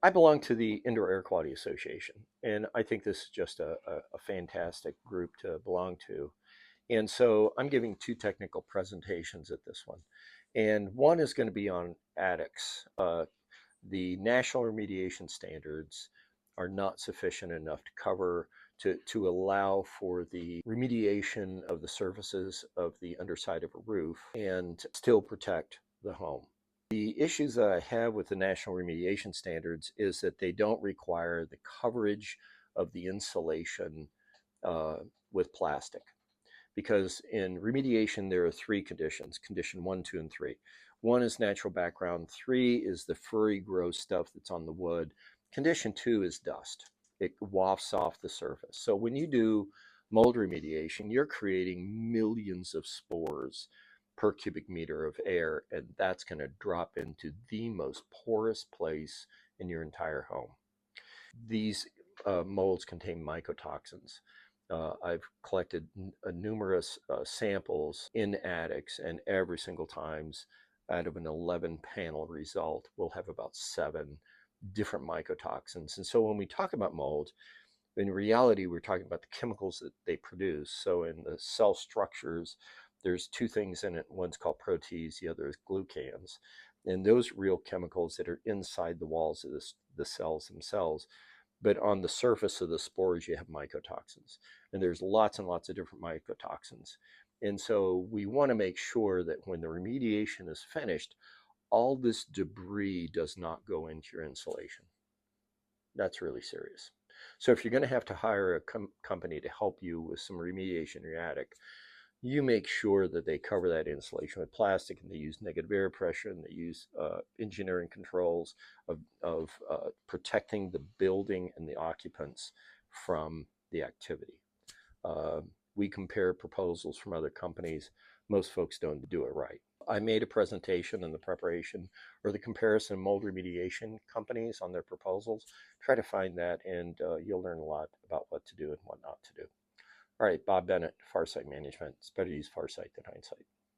I belong to the Indoor Air Quality Association, and I think this is just a fantastic group to belong to. And so I'm giving two technical presentations at this one. And one is going to be on attics. The national remediation standards are not sufficient enough to cover, to allow for the remediation of the surfaces of the underside of a roof and still protect the home. The issues that I have with the national remediation standards is that they don't require the coverage of the insulation uh, with plastic. Because in remediation, there are three conditions: condition 1, 2, and 3. 1 is natural background, 3 is the furry, gross stuff that's on the wood. Condition 2 is dust, it wafts off the surface. So when you do mold remediation, you're creating millions of spores per cubic meter of air, and that's going to drop into the most porous place in your entire home. These molds contain mycotoxins. I've collected numerous samples in attics, and every single times out of an 11 panel result, we'll have about 7 different mycotoxins. And so when we talk about mold, in reality, we're talking about the chemicals that they produce. So in the cell structures, there's two things in it. One's called protease, the other is glucans. And those real chemicals that are inside the walls of the cells themselves. But on the surface of the spores, you have mycotoxins. And there's lots and lots of different mycotoxins. And so we want to make sure that when the remediation is finished, all this debris does not go into your insulation. That's really serious. So if you're going to have to hire a company to help you with some remediation in your attic, you make sure that they cover that insulation with plastic, and they use negative air pressure, and they use engineering controls of protecting the building and the occupants from the activity. We compare proposals from other companies. Most folks don't do it right. I made a presentation in the preparation or the comparison of mold remediation companies on their proposals. Try to find that, and you'll learn a lot about what to do and what not to do. All right, Bob Bennett, Farsight Management. It's better to use Farsight than hindsight.